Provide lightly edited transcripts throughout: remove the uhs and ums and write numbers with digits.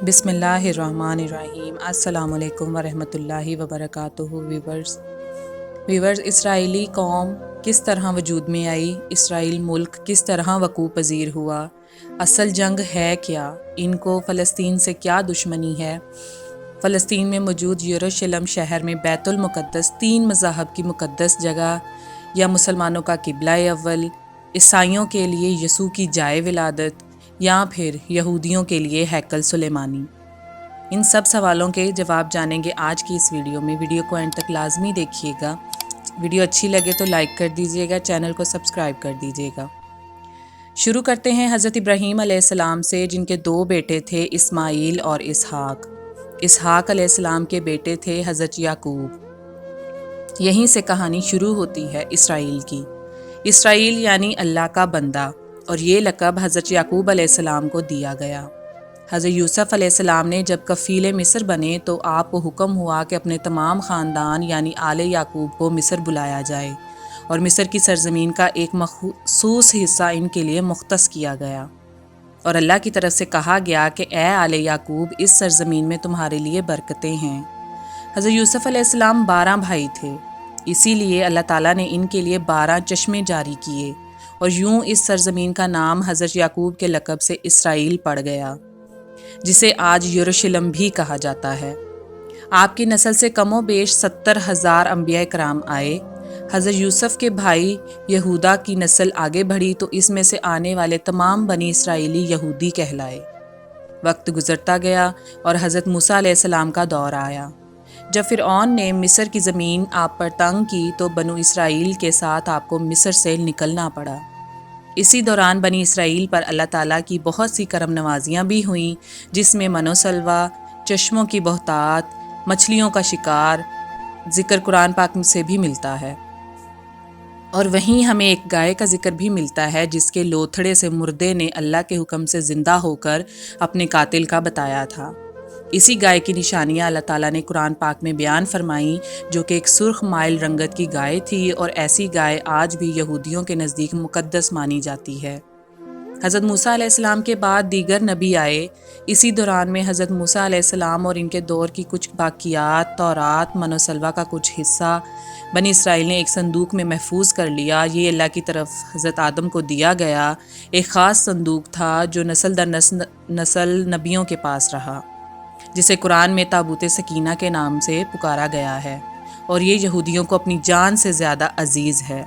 बिस्मिल्लाहिर्रहमानिर्रहीम। अस्सलाम वालेकुम वरहमतुल्लाहि वबरकातुहू। वीवर्स, इसराइली कौम किस तरह वजूद में आई, इसराइल मुल्क किस तरह वकूफ़ पज़ीर हुआ, असल जंग है क्या, इनको फ़लस्तीन से क्या दुश्मनी है। फ़लस्तीन में मौजूद यरूशलेम शहर में बैतुल मुक़द्दस तीन मज़ाहब की मुक़द्दस जगह या मुसलमानों का क़िबला अव्वल, ईसाइयों के लिए यसू की जाए विलादत या फिर यहूदियों के लिए हैकल सुलेमानी। इन सब सवालों के जवाब जानेंगे आज की इस वीडियो में। वीडियो को एंड तक लाजमी देखिएगा। वीडियो अच्छी लगे तो लाइक कर दीजिएगा, चैनल को सब्सक्राइब कर दीजिएगा। शुरू करते हैं हज़रत इब्राहीम अलैहिस्सलाम से, जिनके दो बेटे थे, इस्माईल और इसहाक। इसहाक अलैहिस्सलाम के बेटे थे हज़रत याकूब। यहीं से कहानी शुरू होती है इसराइल की। इसराइल यानी अल्लाह का बंदा, और ये लक़ब हज़रत याकूब अलैहिस्सलाम को दिया गया। हज़रत यूसुफ़ अलैहिस्सलाम ने जब कफ़ील मिस्र बने तो आपको हुक्म हुआ कि अपने तमाम ख़ानदान यानी आले याकूब को मिस्र बुलाया जाए, और मिस्र की सरज़मीन का एक मख़सूस हिस्सा इनके लिए मुख्तस किया गया। और अल्लाह की तरफ से कहा गया कि ए आले याकूब, इस सरज़मीन में तुम्हारे लिए बरकतें हैं। हज़रत यूसुफ़ अलैहिस्सलाम 12 भाई थे, इसीलिए अल्लाह ताला ने इनके लिए 12 चश्मे जारी किए, और यूं इस सरज़मीन का नाम हज़रत याकूब के लक़ब से इसराइल पड़ गया, जिसे आज यरूशलेम भी कहा जाता है। आपकी नस्ल से कमो बेश 70,000 अंबिया कराम आए। हज़रत यूसुफ़ के भाई यहूदा की नस्ल आगे बढ़ी तो इसमें से आने वाले तमाम बनी इसराइली यहूदी कहलाए। वक्त गुज़रता गया और हज़रत मूसा अलैहिस्सलाम का दौर आया। जब फ़िरऔन ने मिस्र की ज़मीन आप पर तंग की तो बनु इसराइल के साथ आपको मिस्र से निकलना पड़ा। इसी दौरान बनी इसराइल पर अल्लाह ताला की बहुत सी करम नवाजियाँ भी हुईं, जिसमें मनोसलवा, चश्मों की बहुतात, मछलियों का शिकार ज़िक्र कुरान पाक से भी मिलता है। और वहीं हमें एक गाय का जिक्र भी मिलता है, जिसके लोथड़े से मुर्दे ने अल्लाह के हुक्म से ज़िंदा होकर अपने कातिल का बताया था। इसी गाय की निशानियाँ अल्लाह ताला ने कुरान पाक में बयान फरमाई, जो कि एक सुर्ख माइल रंगत की गाय थी, और ऐसी गाय आज भी यहूदियों के नज़दीक मुक़द्दस मानी जाती है। हज़रत मूसा अलैहिस्सलाम के बाद दीगर नबी आए। इसी दौरान में हज़रत मूसा अलैहिस्सलाम और इनके दौर की कुछ बाक़ियात, तौरात, मनोसलवा का कुछ हिस्सा बनी इसराइल ने एक संदूक में महफूज कर लिया। ये अल्लाह की तरफ हज़रत आदम को दिया गया एक ख़ास संदूक था, जो नस्ल दर नस्ल नबियों के पास रहा, जिसे कुरान में ताबूत सकीना के नाम से पुकारा गया है, और ये यहूदियों को अपनी जान से ज़्यादा अजीज़ है।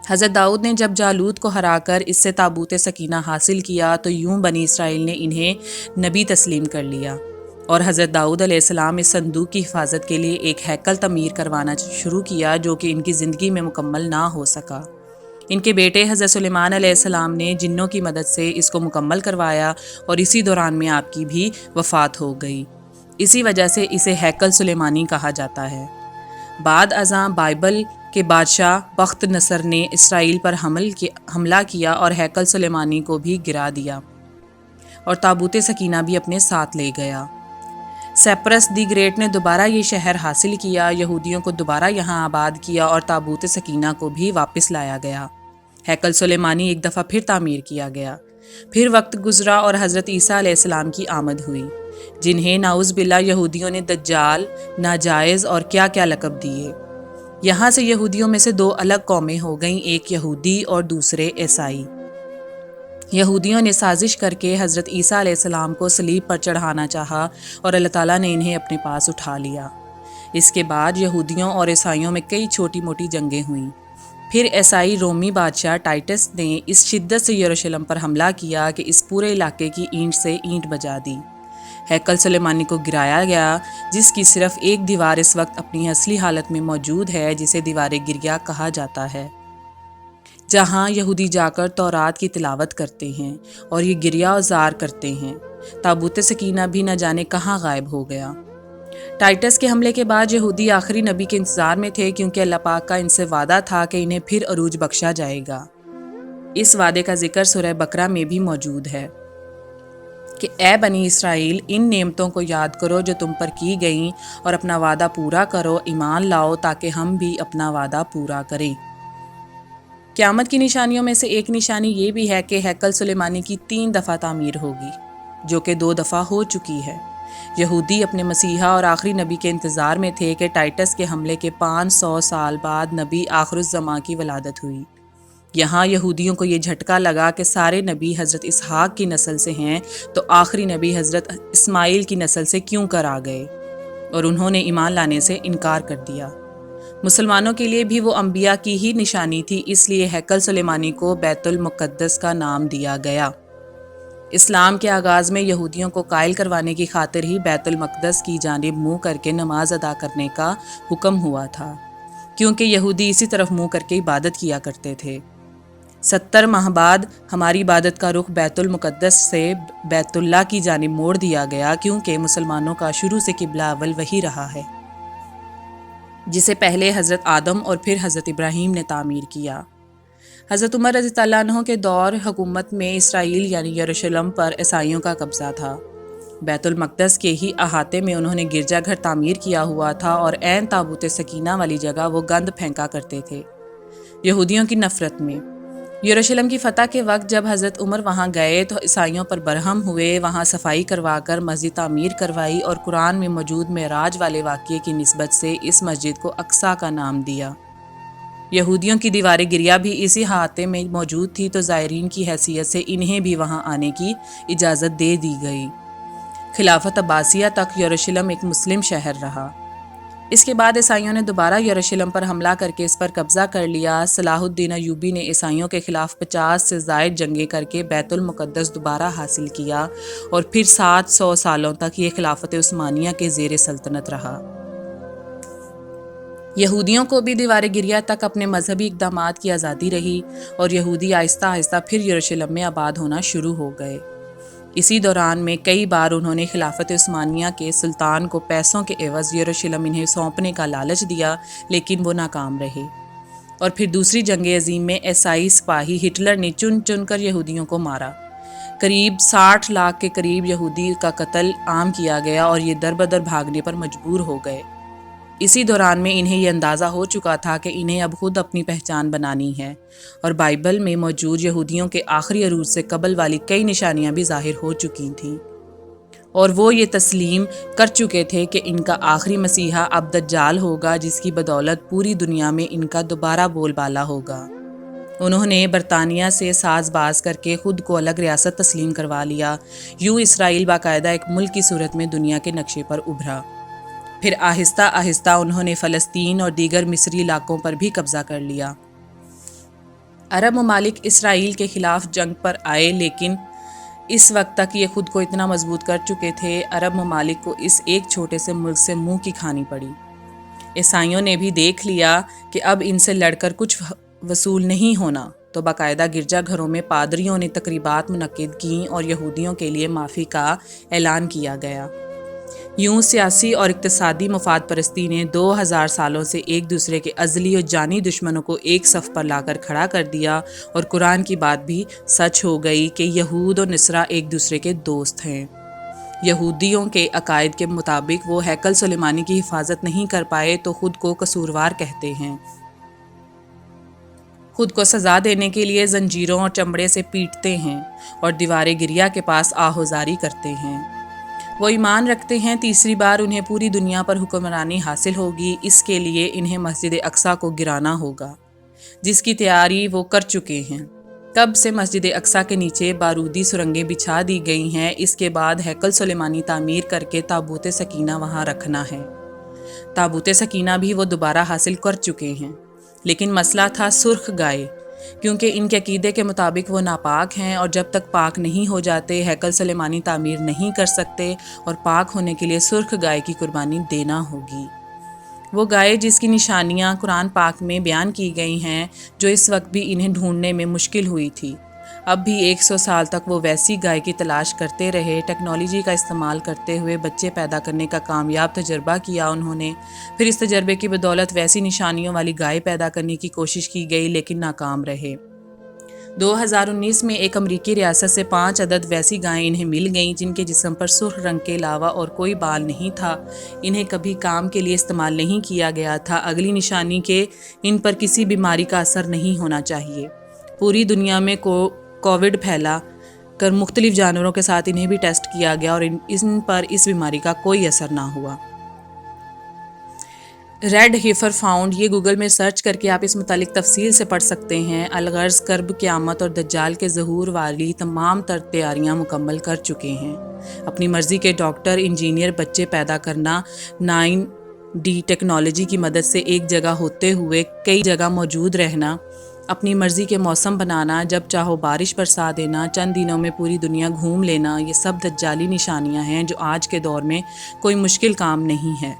हज़रत दाऊद ने जब जालूत को हराकर इससे ताबूत सकीना हासिल किया तो यूं बनी इसराइल ने इन्हें नबी तस्लीम कर लिया, और हज़रत दाऊद अलैहिस्सलाम इस संदूक की हिफाजत के लिए एक हैकल तमीर करवाना शुरू किया, जो कि इनकी ज़िंदगी में मुकम्मल ना हो सका। इनके बेटे हज़रत सुलेमान अलैहिस्सलाम ने जिन्नों की मदद से इसको मुकम्मल करवाया, और इसी दौरान में आपकी भी वफ़ात हो गई। इसी वजह से इसे हैकल सुलेमानी कहा जाता है। बाद अज़ां बाइबल के बादशाह बख्त नसर ने इसराइल पर हमला किया और हैकल सुलेमानी को भी गिरा दिया, और ताबूत सकीना भी अपने साथ ले गया। सेप्रस दी ग्रेट ने दोबारा ये शहर हासिल किया, यहूदियों को दोबारा यहाँ आबाद किया, और ताबूत सकीना को भी वापस लाया गया। हैकल सुलेमानी एक दफ़ा फिर तामीर किया गया। फिर वक्त गुजरा और हज़रत ईसा अलैहिस्सलाम की आमद हुई, जिन्हें नाउज़ बिल्ला यहूदियों ने दज्जाल, नाजायज़ और क्या क्या लक़ब दिए। यहाँ से यहूदियों में से दो अलग कौमें हो गईं, एक यहूदी और दूसरे ईसाई। यहूदियों ने साजिश करके हज़रत ईसा अलैहिस्सलाम को सलीब पर चढ़ाना चाहा, और अल्लाह ताला ने इन्हें अपने पास उठा लिया। इसके बाद यहूदियों और ईसाइयों में कई छोटी मोटी जंगें हुईं। फिर ईसाई रोमी बादशाह टाइटस ने इस शिद्दत से यरूशलेम पर हमला किया कि इस पूरे इलाके की ईंट से ईंट बजा दी। हैकल सुलेमानी को गिराया गया, जिसकी सिर्फ एक दीवार इस वक्त अपनी असली हालत में मौजूद है, जिसे दीवार गिरिया कहा जाता है, जहाँ यहूदी जाकर तौरात की तिलावत करते हैं और ये गिरिया औजार करते हैं। ताबूत सकीना भी न जाने कहाँ गायब हो गया। टाइटस के हमले के बाद यहूदी आखिरी नबी के इंतज़ार में थे, क्योंकि अल्लाह पाक का इनसे वादा था कि इन्हें फिर अरूज बख्शा जाएगा। इस वादे का जिक्र सूरह बकरा में भी मौजूद है कि ए बनी इसराइल, इन नेमतों को याद करो जो तुम पर की गईं, और अपना वादा पूरा करो, ईमान लाओ, ताकि हम भी अपना वादा पूरा करें। क़यामत की निशानियों में से एक निशानी ये भी है कि हैकल सुलेमानी की 3 दफ़ा तामीर होगी। جو کہ 2 دفعہ ہو چکی ہے۔ یہودی اپنے مسیحا اور آخری نبی کے انتظار میں تھے کہ ٹائٹس کے حملے کے 500 سال بعد نبی آخر الزماں کی ولادت ہوئی۔ یہاں یہودیوں کو یہ جھٹکا لگا کہ سارے نبی حضرت اسحاق کی نسل سے ہیں، تو آخری نبی حضرت اسماعیل کی نسل سے کیوں کر آ گئے، اور انہوں نے ایمان لانے سے انکار کر دیا۔ مسلمانوں کے لیے بھی وہ انبیاء کی ہی نشانی تھی، اس لیے ہیکل سلیمانی کو بیت المقدس کا نام دیا گیا۔ اسلام کے آغاز میں یہودیوں کو قائل کروانے کی خاطر ہی بیت المقدس کی جانب منہ کر کے نماز ادا کرنے کا حکم ہوا تھا، کیونکہ یہودی اسی طرف منہ کر کے عبادت کیا کرتے تھے۔ 70 ماہ بعد ہماری عبادت کا رخ بیت المقدس سے بیت اللہ کی جانب موڑ دیا گیا، کیونکہ مسلمانوں کا شروع سے قبلہ اول وہی رہا ہے، جسے پہلے حضرت آدم اور پھر حضرت ابراہیم نے تعمیر کیا۔ حضرت عمر رضی اللہ عنہ کے دور حکومت میں اسرائیل یعنی یروشلم پر عیسائیوں کا قبضہ تھا۔ بیت المقدس کے ہی احاطے میں انہوں نے گرجا گھر تعمیر کیا ہوا تھا، اور عین تابوت سکینہ والی جگہ وہ گند پھینکا کرتے تھے۔ یہودیوں کی نفرت میں یروشلم کی فتح کے وقت جب حضرت عمر وہاں گئے تو عیسائیوں پر برہم ہوئے، وہاں صفائی کروا کر مسجد تعمیر کروائی، اور قرآن میں موجود معراج والے واقعے کی نسبت سے اس مسجد کو اقصیٰ کا نام دیا۔ یہودیوں کی دیوار گریہ بھی اسی احاطے میں موجود تھی، تو زائرین کی حیثیت سے انہیں بھی وہاں آنے کی اجازت دے دی گئی۔ خلافت عباسیہ تک یروشلم ایک مسلم شہر رہا۔ اس کے بعد عیسائیوں نے دوبارہ یروشلم پر حملہ کر کے اس پر قبضہ کر لیا۔ صلاح الدین ایوبی نے عیسائیوں کے خلاف 50 سے زائد جنگیں کر کے بیت المقدس دوبارہ حاصل کیا، اور پھر 700 سالوں تک یہ خلافت عثمانیہ کے زیر سلطنت رہا۔ یہودیوں کو بھی دیوار گریہ تک اپنے مذہبی اقدامات کی آزادی رہی، اور یہودی آہستہ آہستہ پھر یروشلم میں آباد ہونا شروع ہو گئے۔ اسی دوران میں کئی بار انہوں نے خلافت عثمانیہ کے سلطان کو پیسوں کے عوض یروشلم انہیں سونپنے کا لالچ دیا، لیکن وہ ناکام رہے۔ اور پھر دوسری جنگ عظیم میں عیسائی سپاہی ہٹلر نے چن چن کر یہودیوں کو مارا۔ قریب 60 لاکھ کے قریب یہودی کا قتل عام کیا گیا، اور یہ در بدر بھاگنے پر مجبور ہو گئے۔ اسی دوران میں انہیں یہ اندازہ ہو چکا تھا کہ انہیں اب خود اپنی پہچان بنانی ہے، اور بائبل میں موجود یہودیوں کے آخری عروج سے قبل والی کئی نشانیاں بھی ظاہر ہو چکی تھیں، اور وہ یہ تسلیم کر چکے تھے کہ ان کا آخری مسیحا اب دجال ہوگا، جس کی بدولت پوری دنیا میں ان کا دوبارہ بول بالا ہوگا۔ انہوں نے برطانیہ سے ساز باز کر کے خود کو الگ ریاست تسلیم کروا لیا۔ یوں اسرائیل باقاعدہ ایک ملک کی صورت میں دنیا کے نقشے پر ابھرا۔ پھر آہستہ آہستہ انہوں نے فلسطین اور دیگر مصری علاقوں پر بھی قبضہ کر لیا۔ عرب ممالک اسرائیل کے خلاف جنگ پر آئے، لیکن اس وقت تک یہ خود کو اتنا مضبوط کر چکے تھے، عرب ممالک کو اس ایک چھوٹے سے ملک سے منہ کی کھانی پڑی۔ عیسائیوں نے بھی دیکھ لیا کہ اب ان سے لڑ کر کچھ وصول نہیں ہونا، تو باقاعدہ گرجا گھروں میں پادریوں نے تقریبات منعقد کیں اور یہودیوں کے لیے معافی کا اعلان کیا گیا۔ یوں سیاسی اور اقتصادی مفاد پرستی نے 2000 سالوں سے ایک دوسرے کے ازلی اور جانی دشمنوں کو ایک صف پر لا کر کھڑا کر دیا، اور قرآن کی بات بھی سچ ہو گئی کہ یہود اور نصارہ ایک دوسرے کے دوست ہیں۔ یہودیوں کے عقائد کے مطابق وہ ہیکل سلیمانی کی حفاظت نہیں کر پائے تو خود کو قصوروار کہتے ہیں۔ خود کو سزا دینے کے لیے زنجیروں اور چمڑے سے پیٹتے ہیں، اور دیوار گریہ کے پاس آہوزاری کرتے ہیں۔ وہ ایمان رکھتے ہیں تیسری بار انہیں پوری دنیا پر حکمرانی حاصل ہوگی، اس کے لیے انہیں مسجد اقصیٰ کو گرانا ہوگا، جس کی تیاری وہ کر چکے ہیں۔ کب سے مسجد اقصیٰ کے نیچے بارودی سرنگیں بچھا دی گئی ہیں۔ اس کے بعد ہیکل سلیمانی تعمیر کر کے تابوت سکینہ وہاں رکھنا ہے۔ تابوت سکینہ بھی وہ دوبارہ حاصل کر چکے ہیں، لیکن مسئلہ تھا سرخ گائے، کیونکہ ان کے عقیدے کے مطابق وہ ناپاک ہیں، اور جب تک پاک نہیں ہو جاتے ہیکل سلیمانی تعمیر نہیں کر سکتے، اور پاک ہونے کے لیے سرخ گائے کی قربانی دینا ہوگی۔ وہ گائے جس کی نشانیاں قرآن پاک میں بیان کی گئی ہیں، جو اس وقت بھی انہیں ڈھونڈنے میں مشکل ہوئی تھی۔ اب بھی 100 سال تک وہ ویسی گائے کی تلاش کرتے رہے۔ ٹیکنالوجی کا استعمال کرتے ہوئے بچے پیدا کرنے کا کامیاب تجربہ کیا انہوں نے۔ پھر اس تجربے کی بدولت ویسی نشانیوں والی گائے پیدا کرنے کی کوشش کی گئی، لیکن ناکام رہے۔ 2019 میں ایک امریکی ریاست سے 5 عدد ویسی گائیں انہیں مل گئیں، جن کے جسم پر سرخ رنگ کے علاوہ اور کوئی بال نہیں تھا۔ انہیں کبھی کام کے لیے استعمال نہیں کیا گیا تھا۔ اگلی نشانی کہ ان پر کسی بیماری کا اثر نہیں ہونا چاہیے۔ پوری دنیا میں کووڈ پھیلا، कर मुख्तलिफ जानवरों के साथ इन्हें भी टेस्ट किया गया और इन पर इस बीमारी का कोई असर ना हुआ। रेड हेफर फाउंड, ये गूगल में सर्च करके आप इस मुतालिक तफसील से पढ़ सकते हैं। अलगर्ज कर्ब, क़यामत और दज्जाल के ज़हूर वाली तमाम तर तैयारियाँ मुकम्मल कर चुके हैं। अपनी मर्ज़ी के डॉक्टर, इंजीनियर बच्चे पैदा करना, 9D टेक्नोलॉजी की मदद से एक जगह होते हुए कई जगह मौजूद रहना, अपनी मर्ज़ी के मौसम बनाना, जब चाहो बारिश बरसा देना, चंद दिनों में पूरी दुनिया घूम लेना, ये सब दज्जाली निशानियाँ हैं जो आज के दौर में कोई मुश्किल काम नहीं है।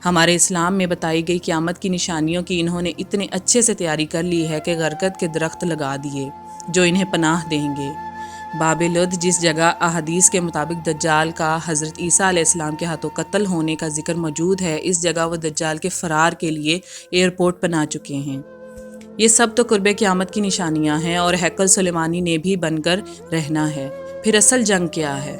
हमारे इस्लाम में बताई गई क़यामत की निशानियों की इन्होंने इतने अच्छे से तैयारी कर ली है कि गरकत के दरख्त लगा दिए जो इन्हें पनाह देंगे। बाबेलुद, जिस जगह अहदीस के मुताबिक दज्जाल का हज़रत ईसा अलैहिस्सलाम के हाथों कत्ल होने का जिक्र मौजूद है, इस जगह वो दज्जाल के फ़रार के लिए एयरपोर्ट बना चुके हैं। ये सब तो कुर्बे क़यामत की निशानियाँ हैं और हैकल सुलेमानी ने भी बनकर रहना है। फिर असल जंग क्या है?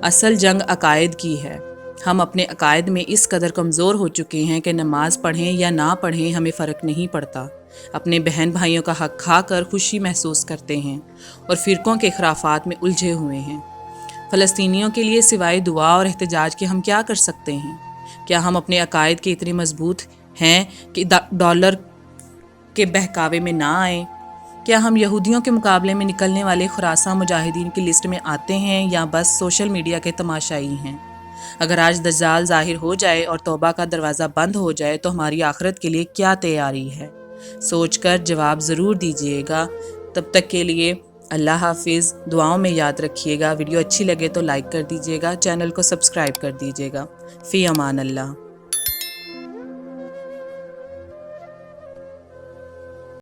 असल जंग अकायद की है। हम अपने अकायद में इस कदर कमज़ोर हो चुके हैं कि नमाज पढ़ें या ना पढ़ें हमें फ़र्क नहीं पड़ता। अपने बहन भाइयों का हक़ खा कर खुशी महसूस करते हैं और फ़िरक़ों के खराफात में उलझे हुए हैं। फ़लस्तीनियों के लिए सिवाय दुआ और एहतजाज के हम क्या कर सकते हैं? क्या हम अपने अकायद के इतने मजबूत हैं कि डॉलर के बहकावे में ना आए? क्या हम यहूदियों के मुकाबले में निकलने वाले खुरासा मुजाहिदीन की लिस्ट में आते हैं या बस सोशल मीडिया के तमाशाई हैं? अगर आज दज्जाल ज़ाहिर हो जाए और तौबा का दरवाज़ा बंद हो जाए तो हमारी आखिरत के लिए क्या तैयारी है? सोचकर जवाब ज़रूर दीजिएगा। तब तक के लिए अल्लाह हाफिज़। दुआओं में याद रखिएगा। वीडियो अच्छी लगे तो लाइक कर दीजिएगा, चैनल को सब्सक्राइब कर दीजिएगा। फ़ी अमान अल्लाह।